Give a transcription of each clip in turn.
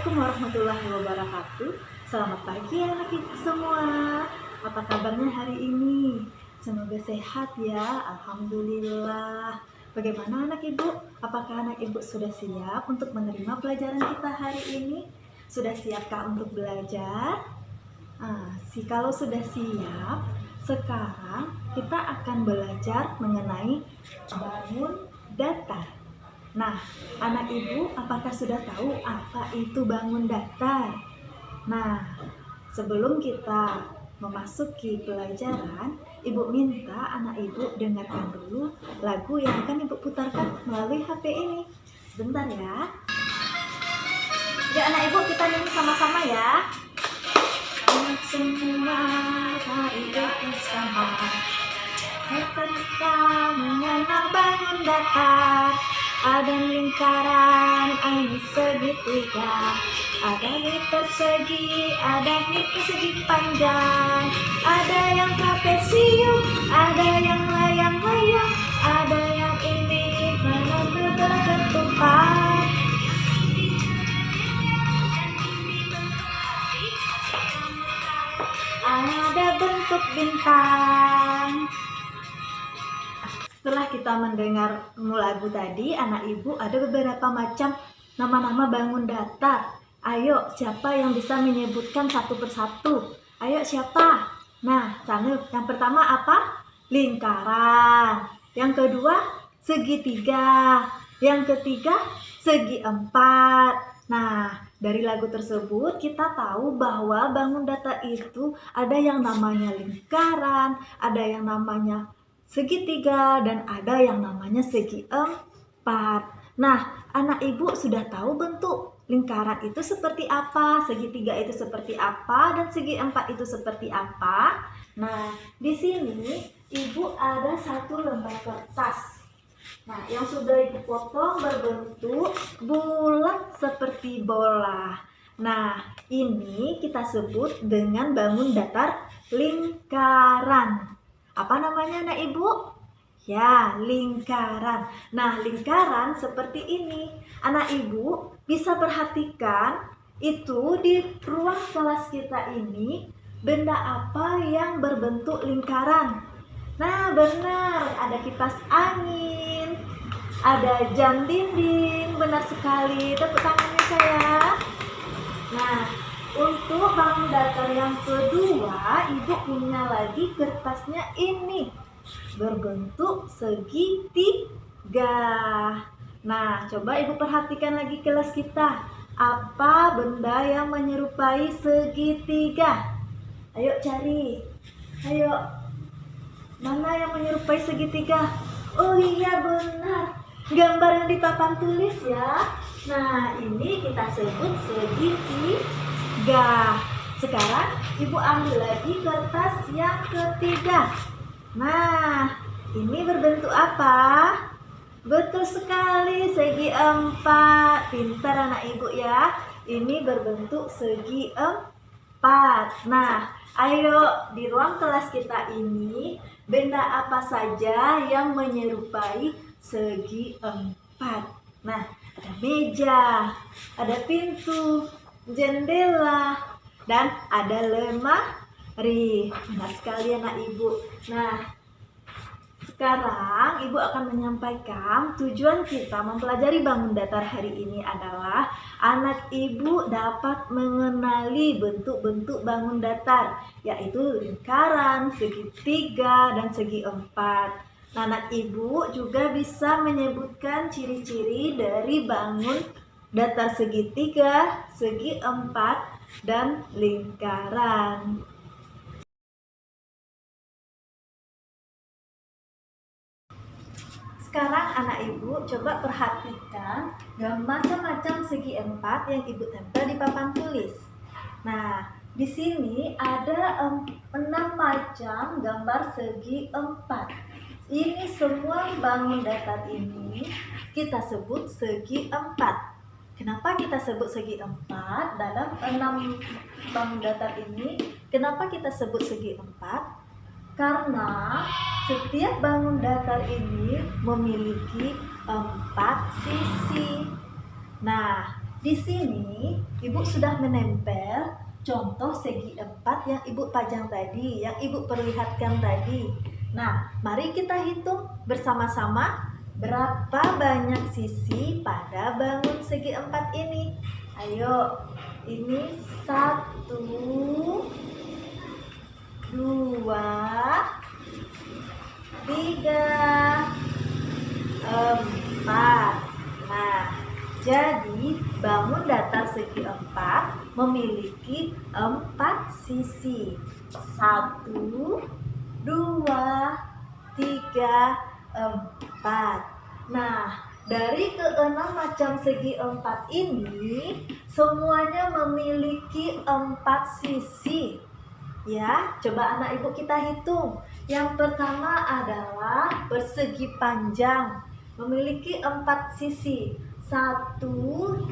Assalamualaikum warahmatullahi wabarakatuh. Selamat pagi anak ibu semua. Apa kabarnya hari ini? Semoga sehat ya. Alhamdulillah. Bagaimana anak ibu? Apakah anak ibu sudah siap untuk menerima pelajaran kita hari ini? Sudah siapkah untuk belajar? Kalau sudah siap, sekarang kita akan belajar mengenai bangun datar. Nah, anak ibu apakah sudah tahu apa itu bangun datar? Nah, sebelum kita memasuki pelajaran, ibu minta anak ibu dengarkan dulu lagu yang akan ibu putarkan melalui HP ini. Sebentar ya. Ya anak ibu, kita nyanyi sama-sama ya. Semua hidup bersama, kita mengenal bangun datar. Ada lingkaran, ada segitiga, ada di persegi, ada di persegi panjang, ada yang trapesium, ada yang layang-layang, ada yang ini berketupat. Ada bentuk bintang. Setelah kita mendengar lagu tadi, anak ibu ada beberapa macam nama-nama bangun datar. Ayo, siapa yang bisa menyebutkan satu persatu? Ayo, siapa? Nah, yang pertama apa? Lingkaran. Yang kedua, segitiga. Yang ketiga, segi empat. Nah, dari lagu tersebut kita tahu bahwa bangun datar itu ada yang namanya lingkaran, ada yang namanya segitiga, dan ada yang namanya segi empat. Nah, anak ibu sudah tahu bentuk lingkaran itu seperti apa, segitiga itu seperti apa, dan segi empat itu seperti apa. Nah, di sini ibu ada satu lembar kertas. Nah, yang sudah ibu potong berbentuk bulat seperti bola. Nah, ini kita sebut dengan bangun datar lingkaran. Apa namanya anak ibu? Ya, lingkaran. Nah, lingkaran seperti ini. Anak ibu bisa perhatikan itu di ruang kelas kita ini benda apa yang berbentuk lingkaran. Nah, benar, ada kipas angin, ada jam dinding, benar sekali. Tepuk tangannya saya. Nah, untuk bangun datar yang kedua, ibu punya lagi kertasnya ini berbentuk segitiga. Nah, coba ibu perhatikan lagi kelas kita. Apa benda yang menyerupai segitiga? Ayo cari. Ayo. Mana yang menyerupai segitiga? Oh iya, benar. Gambar yang di papan tulis ya. Nah, ini kita sebut segitiga. Sekarang ibu ambil lagi kertas yang ketiga. Nah, ini berbentuk apa? Betul sekali, segi empat. Pintar anak ibu ya. Ini berbentuk segi empat. Nah, ayo di ruang kelas kita ini benda apa saja yang menyerupai segi empat? Nah, ada meja, ada pintu, jendela, dan ada lemari. Benar sekali anak ibu. Nah, sekarang ibu akan menyampaikan tujuan kita mempelajari bangun datar hari ini adalah anak ibu dapat mengenali bentuk-bentuk bangun datar, yaitu lingkaran, segitiga, dan segi empat. Nah, anak ibu juga bisa menyebutkan ciri-ciri dari bangun datar segitiga, segi empat, dan lingkaran. Sekarang anak ibu coba perhatikan macam-macam segi empat yang ibu tempel di papan tulis. Nah, di sini ada 6 macam gambar segi empat. Ini semua bangun datar ini kita sebut segi empat. Kenapa kita sebut segi empat dalam 6 bangun datar ini? Kenapa kita sebut segi empat? Karena setiap bangun datar ini memiliki 4 sisi. Nah, di sini Ibu sudah menempel contoh segi 4 yang Ibu pajang tadi, yang Ibu perlihatkan tadi. Nah, mari kita hitung bersama-sama berapa banyak sisi pada bangun segi 4 ini. Ayo, ini 1, 2, 3, 4. Nah, jadi bangun datar segi 4 memiliki 4 sisi. 1, 2, 3, 4. Nah, dari keenam macam segi 4 ini semuanya memiliki 4 sisi. Ya, coba anak ibu kita hitung. Yang pertama adalah persegi panjang, memiliki 4 sisi. 1, 2,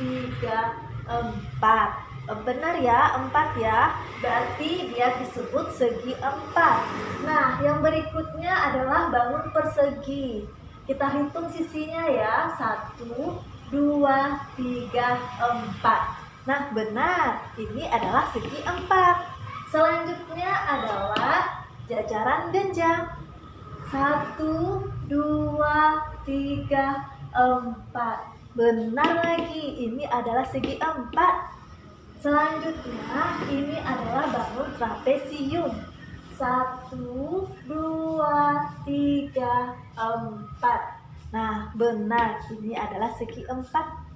3, 4. Benar ya, 4 ya. Berarti dia disebut segi 4. Nah, yang berikutnya adalah bangun persegi. Kita hitung sisinya ya. 1, 2, 3, 4. Nah, benar, ini adalah segi 4. Selanjutnya adalah jajaran genjang. 1, 2, 3, 4. Benar lagi, ini adalah segi 4. Selanjutnya, ini adalah bangun trapesium. 1, 2, 3, 4. Nah, benar, ini adalah segi 4.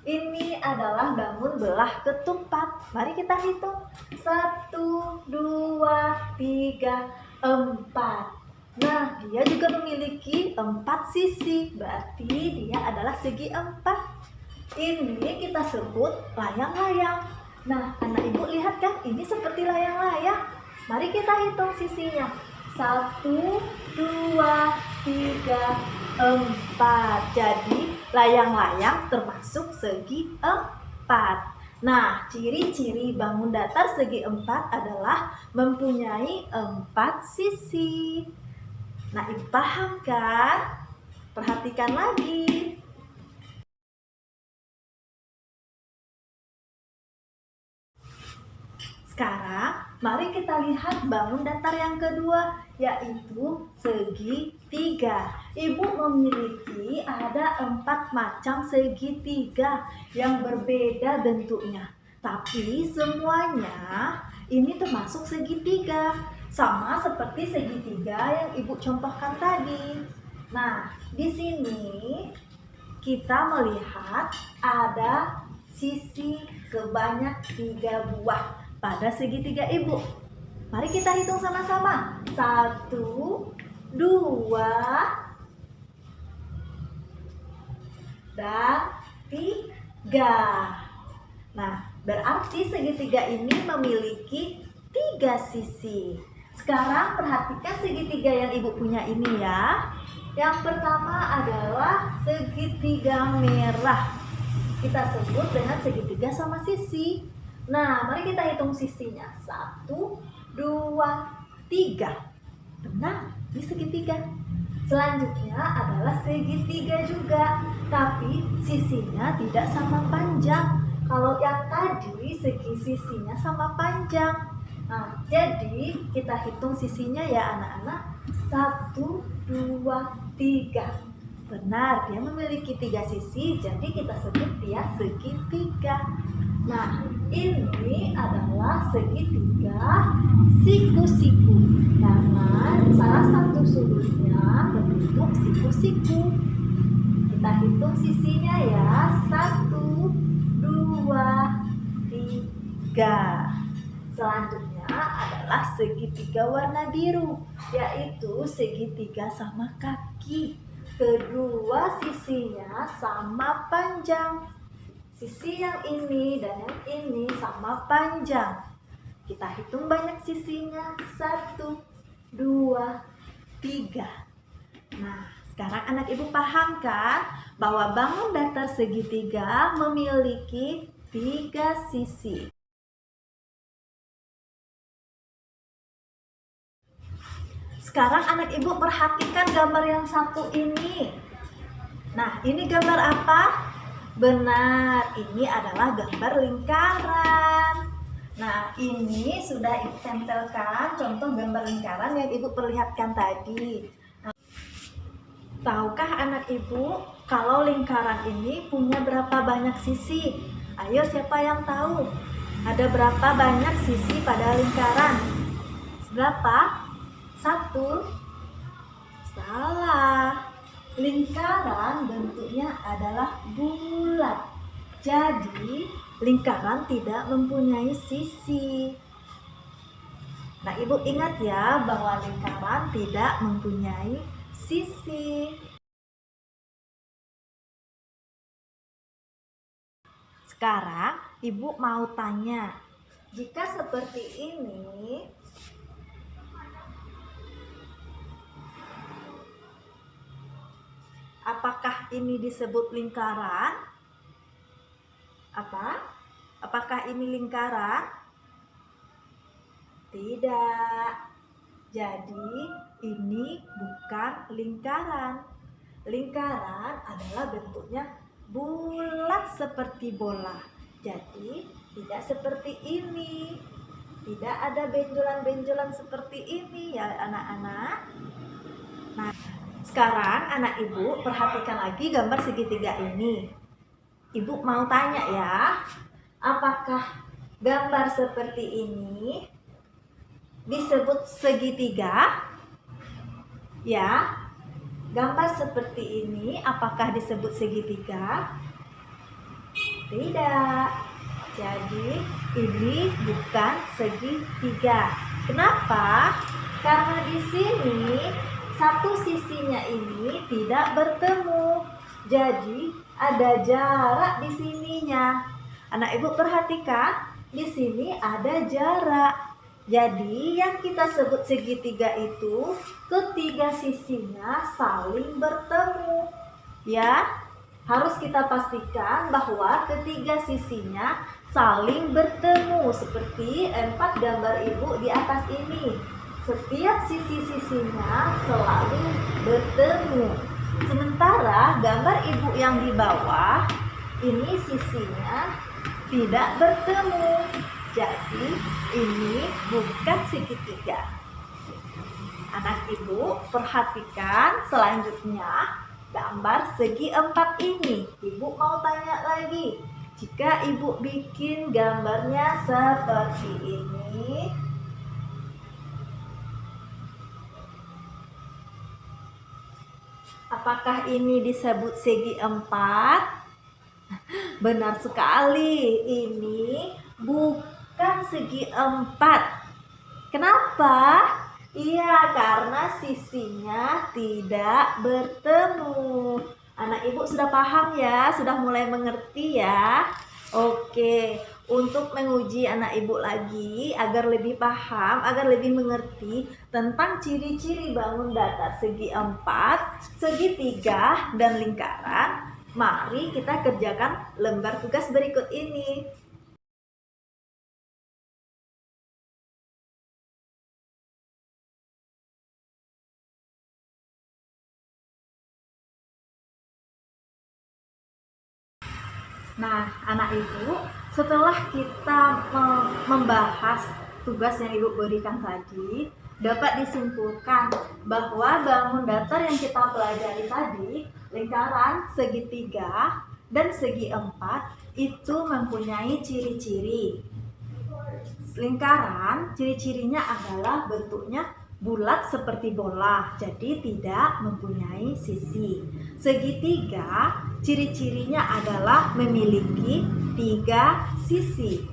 Ini adalah bangun belah ketupat. Mari kita hitung. 1, 2, 3, 4. Nah, dia juga memiliki 4 sisi. Berarti dia adalah segi 4. Ini kita sebut layang-layang. Nah, anak ibu lihat kan? Ini seperti layang-layang. Mari kita hitung sisinya. 1, 2, 3, 4. Jadi layang-layang termasuk segi 4. Nah, ciri-ciri bangun datar segi 4 adalah mempunyai 4 sisi. Nah, ibu paham kan? Perhatikan lagi. Sekarang, mari kita lihat bangun datar yang kedua, yaitu segitiga. Ibu memiliki ada 4 macam segitiga yang berbeda bentuknya. Tapi semuanya ini termasuk segitiga. Sama seperti segitiga yang ibu contohkan tadi. Nah, di sini kita melihat ada sisi sebanyak 3 buah pada segitiga ibu. Mari kita hitung sama-sama. 1, 2, dan 3. Nah, berarti segitiga ini memiliki 3 sisi. Sekarang perhatikan segitiga yang ibu punya ini ya. Yang pertama adalah segitiga merah. Kita sebut dengan segitiga sama sisi. Nah, mari kita hitung sisinya. 1, 2, 3. Benar, ini segitiga. Selanjutnya adalah segitiga juga, tapi sisinya tidak sama panjang. Kalau yang tadi sisinya sama panjang. Nah, jadi kita hitung sisinya ya anak-anak. 1, 2, 3. Benar, dia memiliki 3 sisi, jadi kita sebut dia segitiga. Nah, ini adalah segitiga siku-siku karena salah satu sudutnya berbentuk siku-siku. Kita hitung sisinya ya. 1, 2, 3. Selanjutnya adalah segitiga warna biru, yaitu segitiga sama kaki. Kedua sisinya sama panjang. Sisi yang ini dan yang ini sama panjang. Kita hitung banyak sisinya. 1, 2, 3. Nah, sekarang anak ibu paham kan bahwa bangun datar segitiga memiliki 3 sisi. Sekarang anak ibu perhatikan gambar yang satu ini. Nah, ini gambar apa? Benar, ini adalah gambar lingkaran. Nah, ini sudah Ibu tempelkan contoh gambar lingkaran yang Ibu perlihatkan tadi. Tahukah anak Ibu kalau lingkaran ini punya berapa banyak sisi? Ayo, siapa yang tahu? Ada berapa banyak sisi pada lingkaran? Berapa? 1? Salah. Lingkaran bentuknya adalah bulat. Jadi, lingkaran tidak mempunyai sisi. Nah, Ibu ingat ya bahwa lingkaran tidak mempunyai sisi. Sekarang Ibu mau tanya, jika seperti ini, apakah ini disebut lingkaran? Apakah ini lingkaran? Tidak. Jadi, ini bukan lingkaran. Lingkaran adalah bentuknya bulat seperti bola. Jadi, tidak seperti ini. Tidak ada benjolan-benjolan seperti ini ya anak-anak. Nah, sekarang anak Ibu perhatikan lagi gambar segitiga ini. Ibu mau tanya ya, apakah gambar seperti ini disebut segitiga? Ya, gambar seperti ini apakah disebut segitiga? Tidak. Jadi ini bukan segitiga. Kenapa? Karena di sini satu sisinya ini tidak bertemu. Jadi ada jarak di sininya. Anak Ibu perhatikan, di sini ada jarak. Jadi yang kita sebut segitiga itu ketiga sisinya saling bertemu. Ya, harus kita pastikan bahwa ketiga sisinya saling bertemu seperti 4 gambar Ibu di atas ini. Setiap sisi-sisinya selalu bertemu. Sementara gambar Ibu yang di bawah ini sisinya tidak bertemu. Jadi ini bukan segitiga. Anak Ibu perhatikan selanjutnya gambar segi 4 ini. Ibu mau tanya lagi, jika Ibu bikin gambarnya seperti ini, apakah ini disebut segi 4? Benar sekali, ini bukan segi 4. Kenapa? Iya, karena sisinya tidak bertemu. Anak Ibu sudah paham ya? Sudah mulai mengerti ya? Oke, untuk menguji anak Ibu lagi agar lebih paham, agar lebih mengerti tentang ciri-ciri bangun datar segi 4, segitiga, dan lingkaran, mari kita kerjakan lembar tugas berikut ini. Nah, anak Ibu, setelah kita membahas tugas yang Ibu berikan tadi, dapat disimpulkan bahwa bangun datar yang kita pelajari tadi, lingkaran, segitiga, dan segi 4 itu mempunyai ciri-ciri. Lingkaran, ciri-cirinya adalah bentuknya bulat seperti bola, jadi tidak mempunyai sisi. Segitiga, ciri-cirinya adalah memiliki 3 sisi.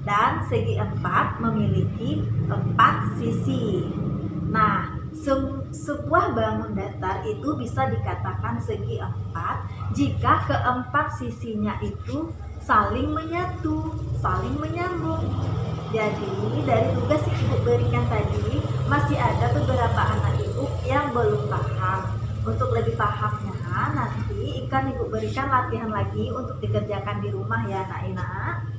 Dan segi 4 memiliki 4 sisi. Nah, sebuah bangun datar itu bisa dikatakan segi 4 jika keempat sisinya itu saling menyatu, saling menyambung. Jadi dari tugas yang Ibu berikan tadi masih ada beberapa anak Ibu yang belum paham. Untuk lebih pahamnya nanti akan Ibu berikan latihan lagi untuk dikerjakan di rumah ya anak-anak.